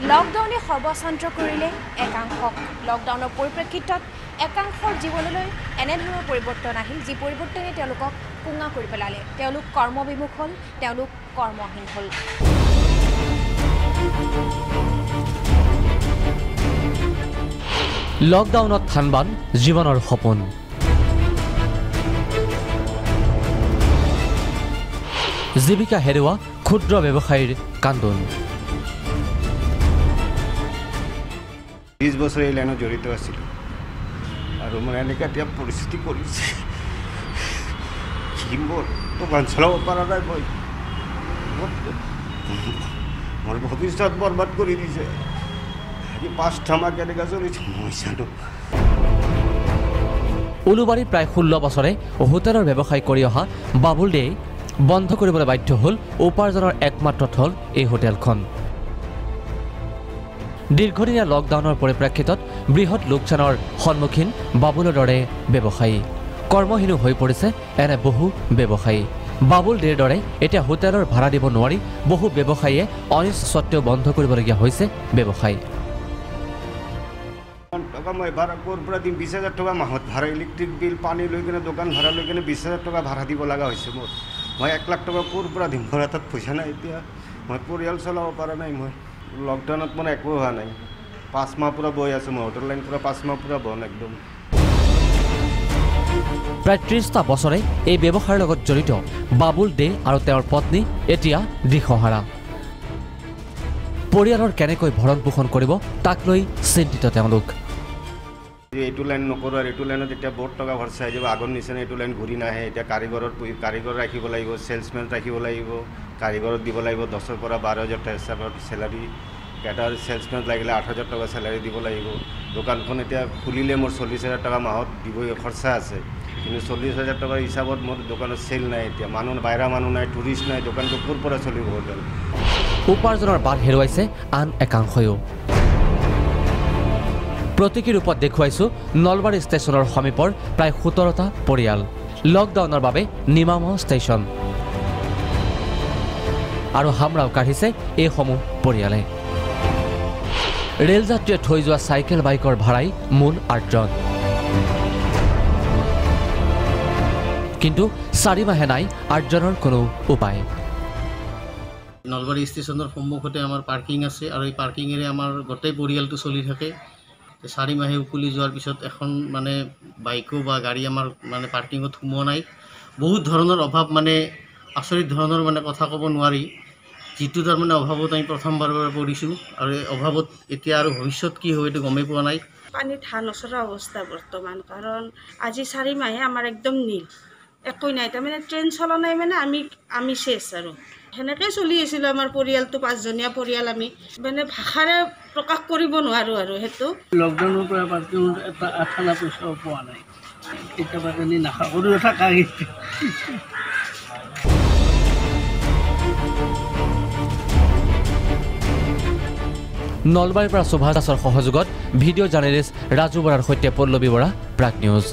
লকডাউনে সৰ্বশান্ত কৰিলে একাংশক লকডাউনৰ পৰিপ্ৰেক্ষিতত একাংশৰ জীৱনলৈ এনেধৰণৰ পৰিৱৰ্তন আহিল যি পৰিৱৰ্তনে তেওঁলোকক কুঙা কৰি পেলালে তেওঁলোক কৰ্মবিমুখ হ'ল তেওঁলোক কৰ্মহীন হ'ল লকডাউনত থানবান জীৱনৰ সপোন জীৱিকা হেৰুৱা ক্ষুদ্ৰ ব্যৱসায়ীৰ কান্দোন 20 বছৰ এই লাইনত জড়িত আছিল আৰু মানে এনেকৈ এতিয়া পৰিস্থিতি কৰিছে কি মোৰ দোকান চলাব পৰা নাই মই মোৰ ভৱিষ্যত বৰবাদ কৰি দিছে আজি 5টা মাহ কেনেকৈ চলিছে মই জানো উলুবাৰীত প্ৰায় 16 বছৰে হোটেলৰ ব্যৱসায় কৰি অহা বাবুল দে বন্ধ কৰিবলৈ বাধ্য হ'ল উপাৰ্জনৰ একমাত্ৰ থল এই হোটেলখন দীৰ্ঘদিনীয়া লকডাউনৰ পৰিপ্ৰেক্ষিতত বৃহৎ লোকচানৰ সন্মুখীন বাবুলৰ দৰে ব্যৱসায়ী কৰ্মহীন হৈ পৰিছে এনে বহু ব্যৱসায়ী বাবুল দেৰ দৰে এতিয়া হোটেলৰ ভাড়া দিব নোৱাৰি বহু ব্যৱসায়ীয়ে অনিষ্ট সত্ত্বেও বন্ধ কৰিবলগীয়া হৈছে ব্যৱসায় টকা মই ভাড়া ক'ৰ পৰা দিম 20,000 টকা মাহত ভাড়া ইলেক্ট্ৰিক বিল পানী লৈ কিনে দোকান ভাড়া লৈ কিনে 20,000 টকা ভাড়া দিব লগা হৈছে মোৰ মই 1 লাখ টকা ক'ৰ পৰা দিম মোৰ হাতত পইচা নাই এতিয়া মই পৰিয়াল চলাব পৰা নাই মই লকডাউনত মানে একো হোৱা নাই 5 মাহ পুৰা বহি আছোঁ মই হোটেল লাইন পুৰা 5 মাহ পুৰা বন্ধ একদম প্ৰায় 30টা বছৰে এই ব্যৱসায়ৰ লগত জড়িত বাবুল দে আৰু তেওঁৰ পত্নী এতিয়া দিশহাৰা পৰিয়ালৰ কেনেকৈ ভৰণ পোষণ কৰিব তাক লৈ চিন্তিত তেওঁলোক এইটো লাইন নকৰোঁ আৰু এইটো লাইনত এতিয়া বহুত টকা খৰচা হৈ যাব আগৰ নিচিনা এইটো লাইন ঘূৰি নাহে এতিয়া কাৰিকৰ ৰাখিব লাগিব চেলছমেন ৰাখিব লাগিব কাৰিকৰত দিব লাগিব 10,000 পৰা 12,000 চেলাৰী এটা চেলছমেন লাগিলে 8,000 টকা চেলাৰী দিব লাগিব দোকানখন এতিয়া খুলিলে মোৰ 40,000 টকা মাহত দিবই খৰচা আছে কিন্তু 40,000 টকাৰ হিচাপত মোৰ দোকানত চেল নাই এতিয়া মানুহ বাহিৰা মানুহ নাই টুৰিষ্ট নাই দোকানটো ক'ৰ পৰা চলিব হোটেল উপাৰ্জনৰ বাট হেৰুৱাইছে আন একাংশয়ো প্ৰতীকী ৰূপত দেখুৱাইছোঁ নলবাৰী ষ্টেচনৰ সমীপৰ প্ৰায় 17টা পৰিয়াল লকডাউনৰ বাবে নিমাম ষ্টেচন আৰু হামৰাও কাঢ়িছে এইসমূহ পৰিয়ালে ৰেলযাত্ৰীয়ে থৈ যোৱা চাইকেল বাইকৰ ভাড়াই মূল আৰ্জন কিন্তু 4 মাহে নাই আৰ্জনৰ কোনো উপায় নলবাৰী ষ্টেচনৰ সন্মুখতে আমাৰ পাৰ্কিং আছে আৰু এই পাৰ্কিঙেৰে আমাৰ গোটেই পৰিয়ালটো চলি থাকে 4 মাহে উকলি যোৱাৰ পিছত এখন মানে বাইকো বা গাড়ী আমাৰ মানে পাৰ্কিঙত সোমোৱা নাই বহুত ধৰণৰ অভাৱ মানে আচৰিত ধৰণৰ মানে কথা ক'ব নোৱাৰি যিটো তাৰমানে অভাৱত আমি প্ৰথমবাৰৰ পৰা পৰিছোঁ আৰু এই অভাৱত এতিয়া আৰু ভৱিষ্যত কি হ'ব এইটো গমেই পোৱা নাই পানীত ধান নচৰা অৱস্থা বৰ্তমান কাৰণ আজি 4 মাহে আমাৰ একদম নীল একোই নাই তাৰমানে ট্ৰেইন চলা নাই মানে আমি শেষ আৰু সেনেকৈ চলি আছিলোঁ আমাৰ পৰিয়ালটো 5জনীয়া পৰিয়াল আমি মানে ভাষাৰে প্ৰকাশ কৰিব নোৱাৰোঁ আৰু সেইটো লকডাউনৰ পৰা পাৰ্কিঙত এটা আঠালা পইচাও পোৱা নাই কেতিয়াবা তেনে নাখা কৰি থকা নলবাৰীৰ পৰা সুভাষ দাসৰ সহযোগত ভিডিঅ' জাৰ্নেলিষ্ট ৰাজু বৰাৰ সৈতে পল্লৱী বৰা প্ৰাগ নিউজ